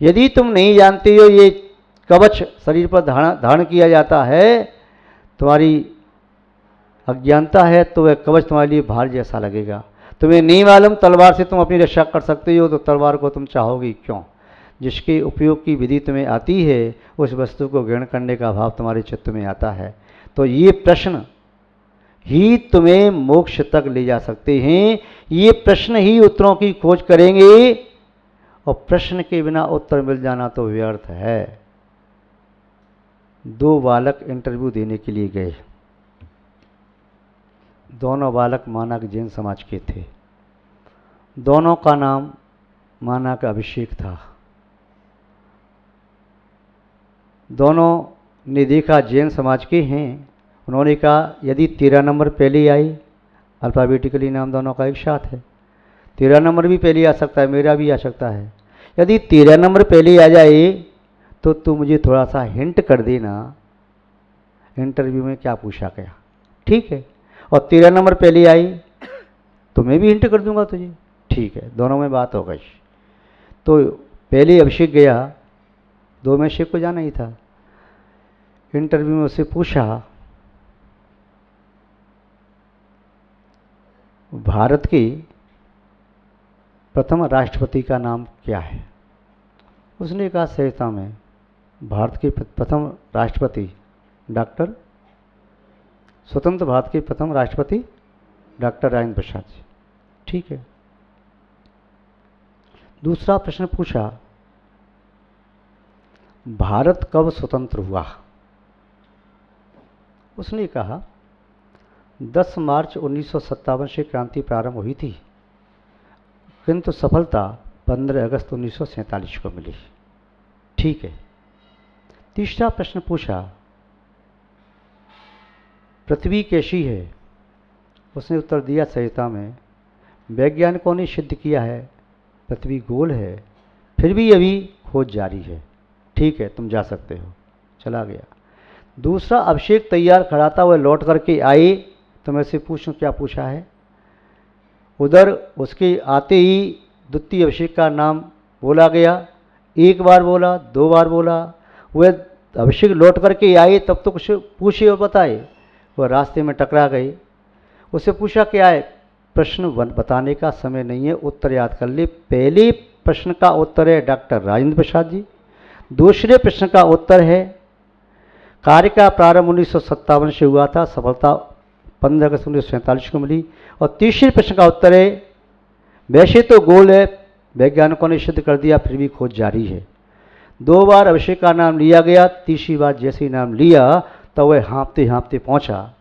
यदि तुम नहीं जानते हो ये कवच शरीर पर धारण किया जाता है, तुम्हारी अज्ञानता है तो वह कवच तुम्हारे लिए भार जैसा लगेगा। तुम्हें नहीं मालूम तलवार से तुम अपनी रक्षा कर सकते हो, तो तलवार को तुम चाहोगी क्यों? जिसके उपयोग की विधि तुम्हें आती है उस वस्तु को ग्रहण करने का भाव तुम्हारे चित्त में आता है। तो ये प्रश्न ही तुम्हें मोक्ष तक ले जा सकते हैं। ये प्रश्न ही उत्तरों की खोज करेंगे, और प्रश्न के बिना उत्तर मिल जाना तो व्यर्थ है। 2 बालक इंटरव्यू देने के लिए गए। दोनों बालक माना कि जैन समाज के थे। दोनों का नाम माना का अभिषेक था। दोनों ने देखा जैन समाज के हैं। उन्होंने कहा यदि 13 नंबर पहले आई, अल्फ़ाबेटिकली नाम दोनों का एक साथ है, 13 नंबर भी पहले आ सकता है, मेरा भी आ सकता है। यदि 13 नंबर पहले आ जाए तो तू मुझे थोड़ा सा हिंट कर देना इंटरव्यू में क्या पूछा गया, ठीक है? और 13 नंबर पहले आई तो मैं भी हिंट कर दूंगा तुझे, ठीक है? दोनों में बात हो गई। तो पहले अभिषेक गया, 2 में से को जाना ही था। इंटरव्यू में उससे पूछा भारत के प्रथम राष्ट्रपति का नाम क्या है? उसने कहा सहजता में भारत के प्रथम राष्ट्रपति डॉक्टर, स्वतंत्र भारत के प्रथम राष्ट्रपति डॉक्टर राजेंद्र प्रसाद जी, ठीक है। दूसरा प्रश्न पूछा भारत कब स्वतंत्र हुआ? उसने कहा 10 मार्च 1957 से क्रांति प्रारंभ हुई थी, किंतु सफलता 15 अगस्त 1947 को मिली, ठीक है। तीसरा प्रश्न पूछा पृथ्वी कैसी है? उसने उत्तर दिया सहजता में वैज्ञानिकों ने सिद्ध किया है पृथ्वी गोल है, फिर भी अभी खोज जारी है, ठीक है, तुम जा सकते हो। चला गया। दूसरा अभिषेक तैयार खड़ा था, वह लौट करके आए तो मैं से पूछूं क्या पूछा है। उधर उसके आते ही द्वितीय अभिषेक का नाम बोला गया, 1 बार बोला, 2 बार बोला। वह अभिषेक लौट करके आए तब तो कुछ पूछे और बताए, वह रास्ते में टकरा गए। उससे पूछा क्या है? प्रश्न बताने का समय नहीं है, उत्तर याद कर ले। पहले प्रश्न का उत्तर है डॉक्टर राजेंद्र प्रसाद जी, दूसरे प्रश्न का उत्तर है कार्य का प्रारंभ 1957 से हुआ था, सफलता 15 अगस्त 1947 को मिली। और तीसरे प्रश्न का उत्तर है वैसे तो गोल है, वैज्ञानिकों ने सिद्ध कर दिया, फिर भी खोज जारी है। 2 बार अभिषेक का नाम लिया गया, तीसरी बार जैसे ही नाम लिया तो वह हाँफते हाँफते पहुंचा।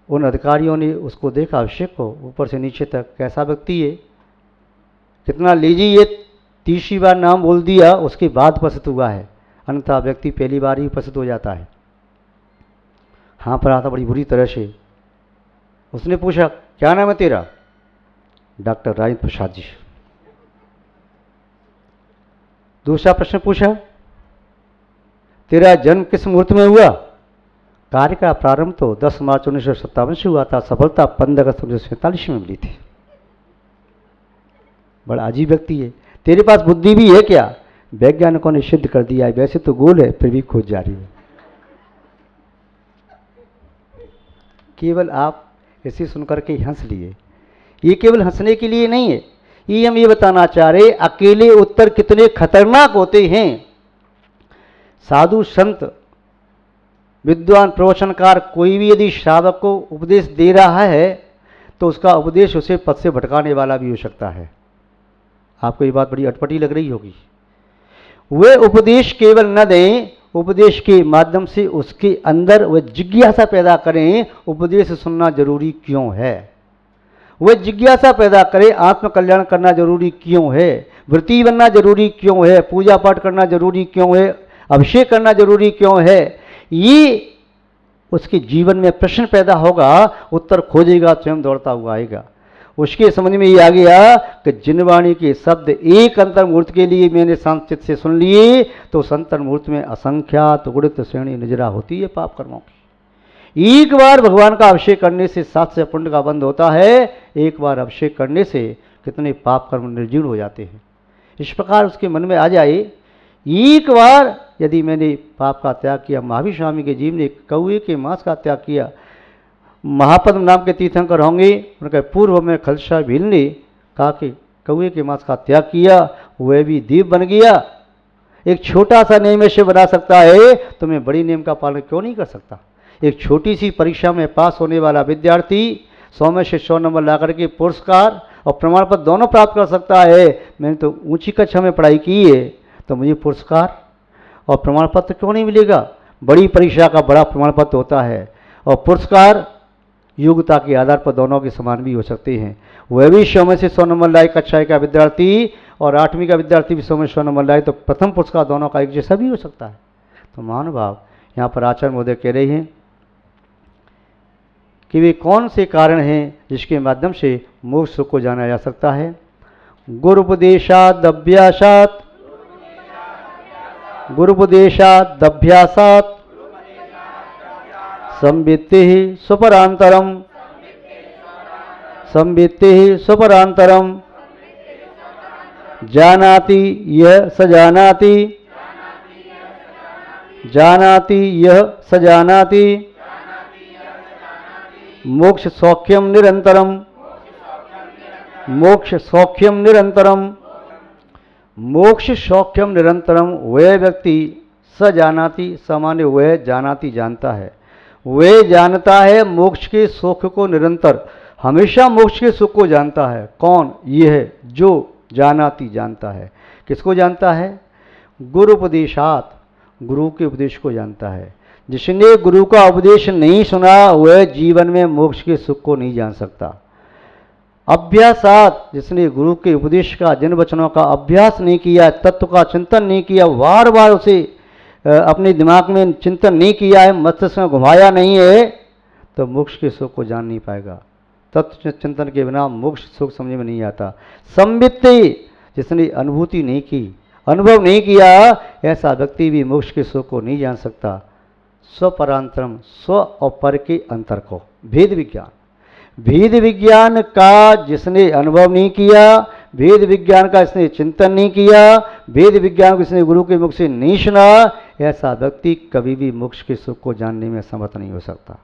उन अधिकारियों ने उसको देखा, अभिषेक को, ऊपर से नीचे तक, कैसा व्यक्ति है, कितना लीजिए, ये तीसरी बार नाम बोल दिया उसके बाद उपस्थित हुआ है, अन्यथा व्यक्ति पहली बार ही उपस्थित हो जाता है। हाँ पर आता बड़ी बुरी तरह से। उसने पूछा क्या नाम है तेरा? डॉक्टर राजेंद्र प्रसाद जी। दूसरा प्रश्न पूछा तेरा जन्म किस मुहूर्त में हुआ? कार्य का प्रारंभ तो 10 मार्च 1957 से हुआ था, सफलता 15 अगस्त 1947 में मिली थी। बड़ा अजीब व्यक्ति है। तेरे पास बुद्धि भी है क्या? वैज्ञानिकों ने सिद्ध कर दिया है, वैसे तो गोल है, फिर भी खोज जारी है। केवल आप इसे सुनकर के हंस लिए। ये केवल हंसने के लिए नहीं है, ये हम ये बताना चाह रहे अकेले उत्तर कितने खतरनाक होते हैं। साधु संत विद्वान प्रवचनकार कोई भी यदि श्रावक को उपदेश दे रहा है तो उसका उपदेश उसे पथ से भटकाने वाला भी हो सकता है। आपको ये बात बड़ी अटपटी लग रही होगी। वे उपदेश केवल न दें, उपदेश के माध्यम से उसके अंदर वह जिज्ञासा पैदा करें उपदेश सुनना जरूरी क्यों है। वह जिज्ञासा पैदा करें आत्मकल्याण करना जरूरी क्यों है, व्रती बनना जरूरी क्यों है, पूजा पाठ करना जरूरी क्यों है, अभिषेक करना जरूरी क्यों है। ये उसके जीवन में प्रश्न पैदा होगा, उत्तर खोजेगा, स्वयं दौड़ता हुआ आएगा। उसके समझ में ये आ गया कि जिनवाणी के शब्द एक अंतर मुहूर्त के लिए मैंने शांत से सुन लिए तो उस अंतर मुहूर्त में असंख्यात गुणित श्रेणी निजरा होती है पाप कर्मों की। एक बार भगवान का अभिषेक करने से 7 से पुण्य का बंध होता है, एक बार अभिषेक करने से कितने पाप कर्म निर्जीर्ण हो जाते हैं। इस प्रकार उसके मन में आ जाए, एक बार यदि मैंने पाप का त्याग किया, महावीर स्वामी के जीव ने कौए के मांस का त्याग किया, महापद्म नाम के तीर्थंकर होंगे, उनके पूर्व में खलसा भील ने कहा कि कौए के मांस का त्याग किया, वह भी दीप बन गया। एक छोटा सा नियम ऐसे बना सकता है तो मैं बड़ी नियम का पालन क्यों नहीं कर सकता। एक छोटी सी परीक्षा में पास होने वाला विद्यार्थी 100 में से 100 नंबर ला करके पुरस्कार और प्रमाण पत्र दोनों प्राप्त कर सकता है। मैंने तो ऊंची कक्षा में पढ़ाई की है तो मुझे पुरस्कार और प्रमाण पत्र क्यों नहीं मिलेगा। बड़ी परीक्षा का बड़ा प्रमाण पत्र होता है और पुरस्कार योग्यता के आधार पर दोनों के समान भी हो सकते हैं। वह भी 100 में से 100 नंबर लाए कक्षा का विद्यार्थी और 8वीं का विद्यार्थी भी 100 में 100 नंबर लाए तो प्रथम पुरस्कार दोनों का एक जैसा भी हो सकता है। तो महानुभाव, यहाँ पर आचार्य महोदय कह रहे हैं कि वे कौन से कारण हैं जिसके माध्यम से मोक्ष सुख को जाना जा सकता है। गुरुपदेशाद अभ्यासात, गुरुपदेशाद अभ्यासात संवित्ति स्वपरांतरम, संवित्ति स्वपरांतरम जानाति यह स जानाति, जानाति यह स जानाति मोक्ष सौख्यम निरंतरम, मोक्ष सौख्यम निरंतरम, मोक्ष सौख्यम निरंतरम। वह व्यक्ति स जानाति, सामान्य वह जानाति जानता है, वह जानता है मोक्ष के सुख को निरंतर, हमेशा मोक्ष के सुख को जानता है। कौन? यह है जो जानाति जानता है। किसको जानता है? गुरुपदेशात, गुरु के उपदेश को जानता है। जिसने गुरु का उपदेश नहीं सुना वह जीवन में मोक्ष के सुख को नहीं जान सकता। अभ्यासात, जिसने गुरु के उपदेश का, जिन वचनों का अभ्यास नहीं किया, तत्व का चिंतन नहीं किया, बार बार उसे अपने दिमाग में चिंतन नहीं किया है, मस्तिष्क में घुमाया नहीं है, तो मोक्ष के सुख को जान नहीं पाएगा। तत्व चिंतन के बिना मोक्ष सुख समझ में नहीं आता। संवित्ति, जिसने अनुभूति नहीं की, अनुभव नहीं किया, ऐसा व्यक्ति भी मोक्ष के सुख को नहीं जान सकता। स्वपरांतरम, स्व और पर के अंतर को, भेद विज्ञान, भेद विज्ञान का जिसने अनुभव नहीं किया, भेद विज्ञान का इसने चिंतन नहीं किया, भेद विज्ञान को इसने गुरु के मुख से नहीं सुना, ऐसा व्यक्ति कभी भी मोक्ष के सुख को जानने में समर्थ नहीं हो सकता।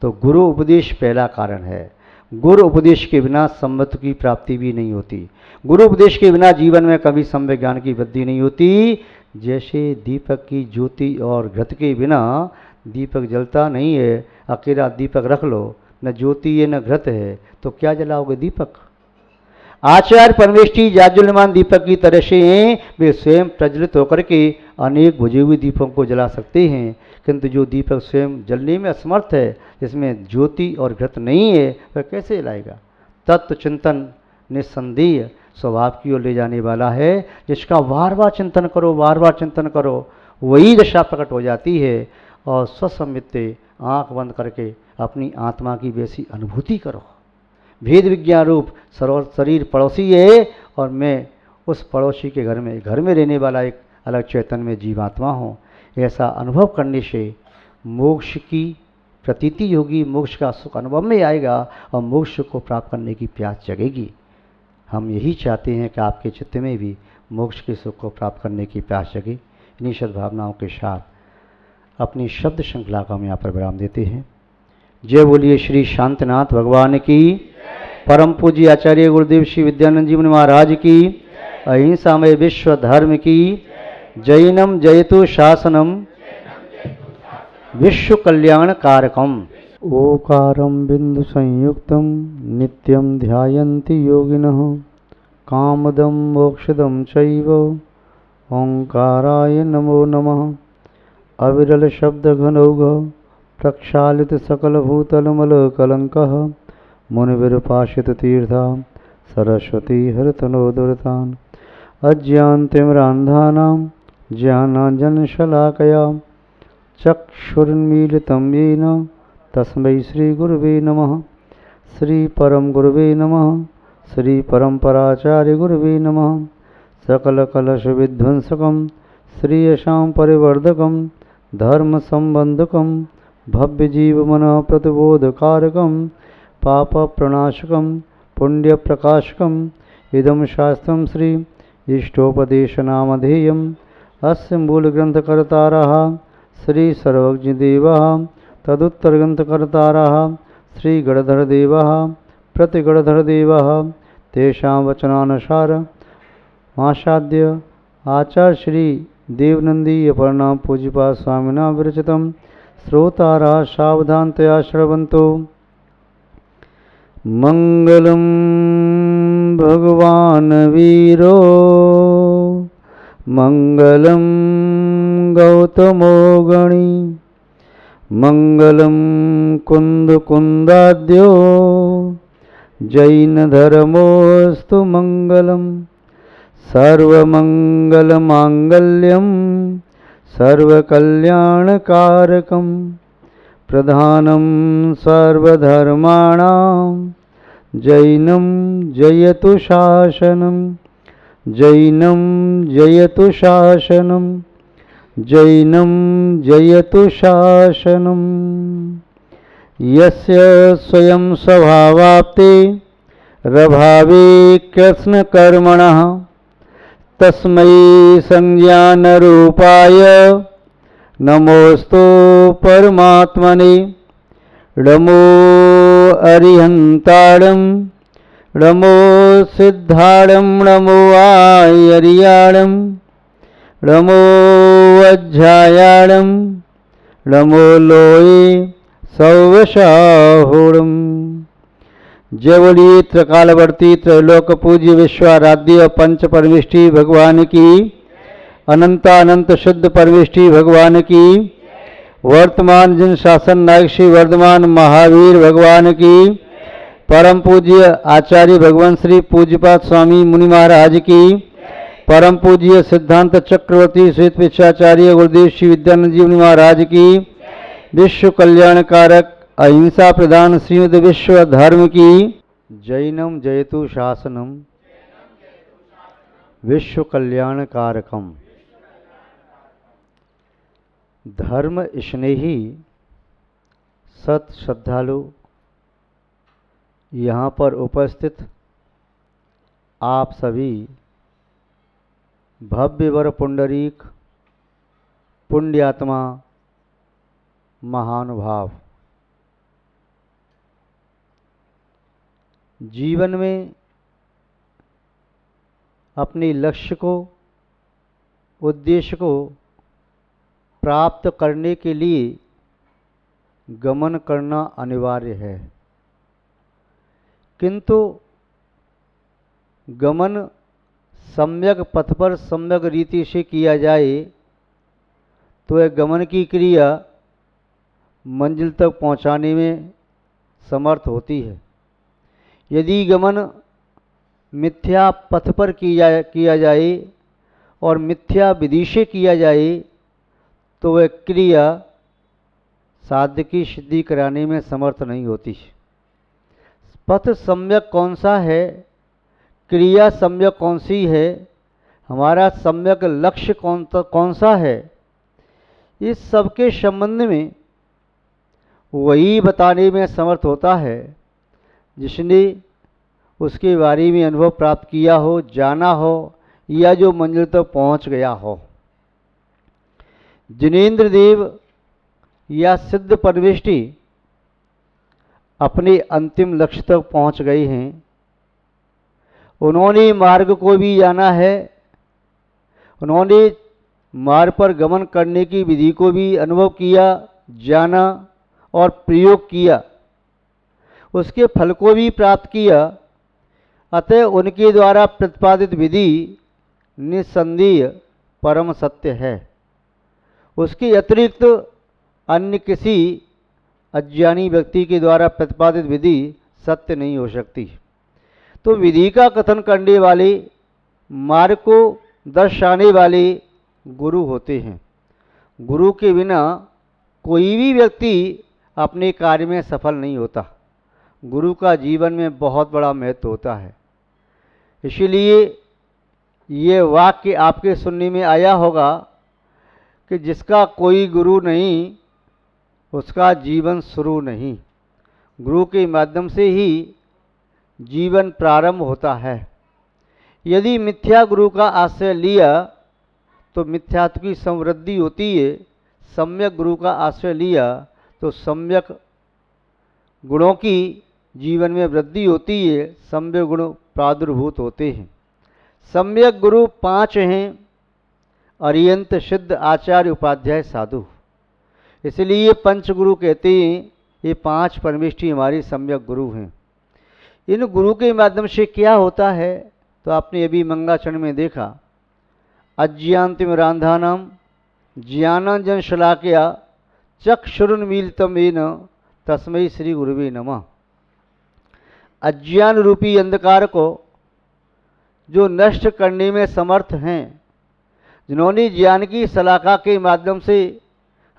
तो गुरु उपदेश पहला कारण है। गुरु उपदेश के बिना सम्मत की प्राप्ति भी नहीं होती। गुरु उपदेश के बिना जीवन में कभी सम्यक ज्ञान की वृद्धि नहीं होती। जैसे दीपक की ज्योति और घृत के बिना दीपक जलता नहीं है। अकेला दीपक रख लो, न ज्योति है न घृत है, तो क्या जलाओगे दीपक। आचार्य परमेष्ठी जाज्वल्यमान दीपक की तरह से वे स्वयं प्रज्वलित होकर के अनेक बुझे हुए दीपों को जला सकते हैं, किंतु जो दीपक स्वयं जलने में असमर्थ है, जिसमें ज्योति और घृत नहीं है, वह कैसे जलाएगा। तत्व चिंतन निस्संदेह स्वभाव की ओर ले जाने वाला है। जिसका बार बार चिंतन करो, बार बार चिंतन करो, वही दशा प्रकट हो जाती है। और स्वसंवित्ते, आँख बंद करके अपनी आत्मा की वैसी अनुभूति करो। भेद विज्ञान रूप शरीर पड़ोसी है और मैं उस पड़ोसी के घर में रहने वाला एक अलग चैतन्य में जीवात्मा हूँ। ऐसा अनुभव करने से मोक्ष की प्रतीति होगी, मोक्ष का सुख अनुभव में आएगा और मोक्ष को प्राप्त करने की प्यास जगेगी। हम यही चाहते हैं कि आपके चित्त में भी मोक्ष के सुख को प्राप्त करने की प्यास जगे। इन्हीं सद्भावनाओं के साथ अपनी शब्द श्रृंखला का हम यहाँ पर विराम देते हैं। जय बोलिए श्री शांतनाथ भगवान की, परम पूज्य आचार्य गुरुदेव श्री विद्यानंद जी महाराज की, अहिंसामय विश्व धर्म की, जैनम जयतु शासनम विश्व कल्याण कारकम। ओकारं बिंदु संयुक्तं नित्यं ध्यायन्ति योगिनः कामदं मोक्षदं चैव ओंकाराय नमो नमः। अविरल शब्द घनौघ प्रक्षालित सकल भूतलमल कलंकः मुनिविरपाशित तीर्था सरस्वती हरतनोदरतान्। अज्ञानतिमिरान्धानां ज्ञानाञ्जनशलाकया चक्षुरुन्मीलितं येन तस्मै श्री गुरुवे नमः। श्री परम गुरुवे नमः। श्री परम्पराचार्य गुरुवे नमः। सकल कलश विध्वंसकं श्रीयशां परिवर्धकं धर्म संबंधकं भव्य जीव मन प्रतिबोधकारकं पाप प्रणाशकं पुण्य प्रकाशकं इदं शास्त्रं श्री इष्टोपदेशनामधेयम् अस्य मूलग्रन्थकर्तारः श्री सर्वज्ञदेवः तदुत्तरग्रन्थकर्तारः श्री गणधरदेवः प्रतिगणधरदेवः तेषां वचनानुसार आसाद्य आचार्य श्री देवनंदी अपरनाम पूज्यपाद स्वामिना विरचितं श्रोतारा सावधानतया श्रवन्तु। मंगलम भगवान वीरो मंगलम गौतमो गणी मंगलम कुंद कुंदाद्यो जैन धर्मोस्तु मंगलम सर्वमंगलमांगल्यम सर्वकल्याणकारकम प्रधानं सर्वधर्माणां जैनं जयतु शासनं जैनं जयतु शासनं जैनं जयतु शासनं यस्य स्वयं स्वभावाप्ते रभावे कृष्णकर्मणः तस्मै संज्ञानरूपाय नमोस्तु परमात्मने नमो अरिहंताणं नमो सिद्धाणं नमो आयर्याणं नमो वज्रायाणं नमो लोये सौवशाहुरम्। जय बोलिए त्रिकालवर्ती त्रैलोक पूज्य विश्वाराध्य पंच परमेष्ठी भगवान की, अनंत शुद्ध परमेष्ठी भगवान की, वर्तमान जिन शासन नायक श्री वर्धमान महावीर भगवान की, परम पूज्य आचार्य भगवान श्री पूज्यपाद स्वामी मुनि महाराज की, परम पूज्य सिद्धांत चक्रवर्ती श्वेत पिछाचार्य गुरुदेव श्री विद्यानंद जी मुनि महाराज की, विश्व कल्याणकारक अहिंसा प्रधान श्रीमद विश्व धर्म की। जैनम जयतु शासनम विश्व कल्याणकारकम। धर्म स्नेही सत श्रद्धालु यहाँ पर उपस्थित आप सभी भव्य वर पुंडरीक पुण्यात्मा महानुभाव, जीवन में अपने लक्ष्य को उद्देश्य को प्राप्त करने के लिए गमन करना अनिवार्य है, किंतु गमन सम्यक पथ पर सम्यक रीति से किया जाए तो यह गमन की क्रिया मंजिल तक पहुंचाने में समर्थ होती है। यदि गमन मिथ्या पथ पर किया जाए और मिथ्या विधि से किया जाए तो वह क्रिया साध्य की सिद्धि कराने में समर्थ नहीं होती। पथ सम्यक कौन सा है, क्रिया सम्यक कौन सी है, हमारा सम्यक लक्ष्य कौन सा है, इस सब के संबंध में वही बताने में समर्थ होता है जिसने उसके बारे में अनुभव प्राप्त किया हो, जाना हो या जो मंजिल तक पहुंच गया हो। जिनेंद्र देव या सिद्ध परमेष्ठी अपने अंतिम लक्ष्य तक पहुंच गए हैं। उन्होंने मार्ग को भी जाना है, उन्होंने मार्ग पर गमन करने की विधि को भी अनुभव किया, जाना और प्रयोग किया, उसके फल को भी प्राप्त किया। अतः उनके द्वारा प्रतिपादित विधि निस्संदेह परम सत्य है। उसके अतिरिक्त अन्य किसी अज्ञानी व्यक्ति के द्वारा प्रतिपादित विधि सत्य नहीं हो सकती। तो विधि का कथन करने वाले, मार्ग को दर्शाने वाले गुरु होते हैं। गुरु के बिना कोई भी व्यक्ति अपने कार्य में सफल नहीं होता। गुरु का जीवन में बहुत बड़ा महत्व होता है। इसीलिए ये वाक्य आपके सुनने में आया होगा कि जिसका कोई गुरु नहीं उसका जीवन शुरू नहीं। गुरु के माध्यम से ही जीवन प्रारंभ होता है। यदि मिथ्या गुरु का आश्रय लिया तो मिथ्यात्व की समृद्धि होती है, सम्यक गुरु का आश्रय लिया तो सम्यक गुणों की जीवन में वृद्धि होती है, सम्यक गुण प्रादुर्भूत होते हैं। सम्यक गुरु 5 हैं: अरियंत, सिद्ध, आचार्य, उपाध्याय, साधु। इसलिए पंचगुरु कहते हैं ये 5 परमेष्ठी हमारी सम्यक गुरु हैं। इन गुरु के माध्यम से क्या होता है तो आपने अभी मंगलाचरण में देखा, अज्ञानतिमिरांधानाम ज्ञानांजन शलाकया चक्षुरुन्मीलितं येन तस्मै श्री गुरुवे नमः। अज्ञान रूपी अंधकार को जो नष्ट करने में समर्थ हैं, जिन्होंने ज्ञान की शलाका के माध्यम से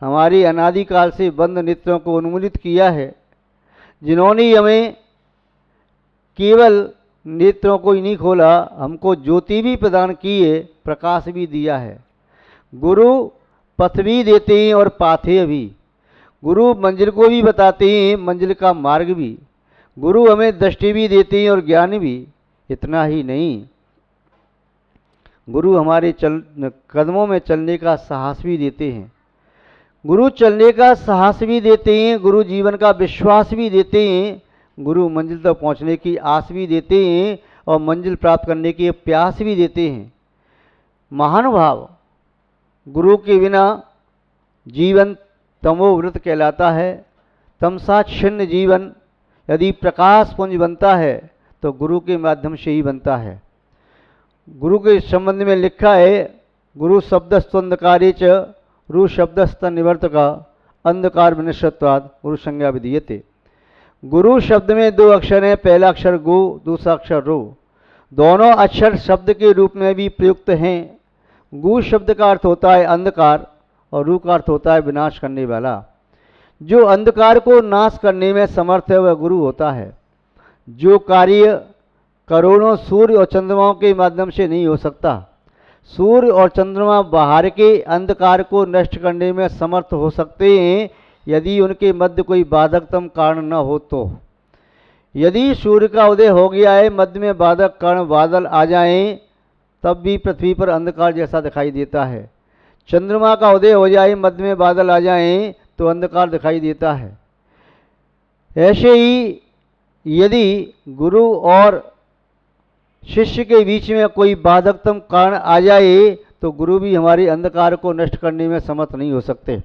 हमारी अनादिकाल से बंद नेत्रों को उन्मूलित किया है, जिन्होंने हमें केवल नेत्रों को ही नहीं खोला, हमको ज्योति भी प्रदान की है, प्रकाश भी दिया है। गुरु पथ भी देते हैं और पाथे भी। गुरु मंजिल को भी बताते हैं, मंजिल का मार्ग भी। गुरु हमें दृष्टि भी देते हैं और ज्ञान भी। इतना ही नहीं, गुरु हमारे कदमों में चलने का साहस भी देते हैं। गुरु चलने का साहस भी देते हैं, गुरु जीवन का विश्वास भी देते हैं, गुरु मंजिल तक पहुंचने की आस भी देते हैं और मंजिल प्राप्त करने की प्यास भी देते हैं। महानुभाव, गुरु के बिना जीवन तमोवृत कहलाता है। तमसाच्छिन्न जीवन यदि प्रकाश पुंज बनता है तो गुरु के माध्यम से ही बनता है। गुरु के संबंध में लिखा है, गुरु शब्दस्तंधकारे च रु शब्दस्त निवर्तक अंधकार विनश्यत्वाद गुरु संज्ञा विधीयते। गुरु शब्द में 2 अक्षर हैं, पहला अक्षर गु, दूसरा अक्षर रु। दोनों अक्षर शब्द के रूप में भी प्रयुक्त हैं। गु शब्द का अर्थ होता है अंधकार और रु का अर्थ होता है विनाश करने वाला। जो अंधकार को नाश करने में समर्थ है वह गुरु होता है। जो कार्य करोड़ों सूर्य और चंद्रमाओं के माध्यम से नहीं हो सकता, सूर्य और चंद्रमा बाहर के अंधकार को नष्ट करने में समर्थ हो सकते हैं यदि उनके मध्य कोई बाधकतम कारण न हो तो। यदि सूर्य का उदय हो गया है, मध्य में बाधक कारण बादल आ जाएं, तब भी पृथ्वी पर अंधकार जैसा दिखाई देता है। चंद्रमा का उदय हो जाए, मध्य में बादल आ जाएं, तो अंधकार दिखाई देता है। ऐसे ही यदि गुरु और शिष्य के बीच में कोई बाधकतम कारण आ जाए तो गुरु भी हमारे अंधकार को नष्ट करने में समर्थ नहीं हो सकते।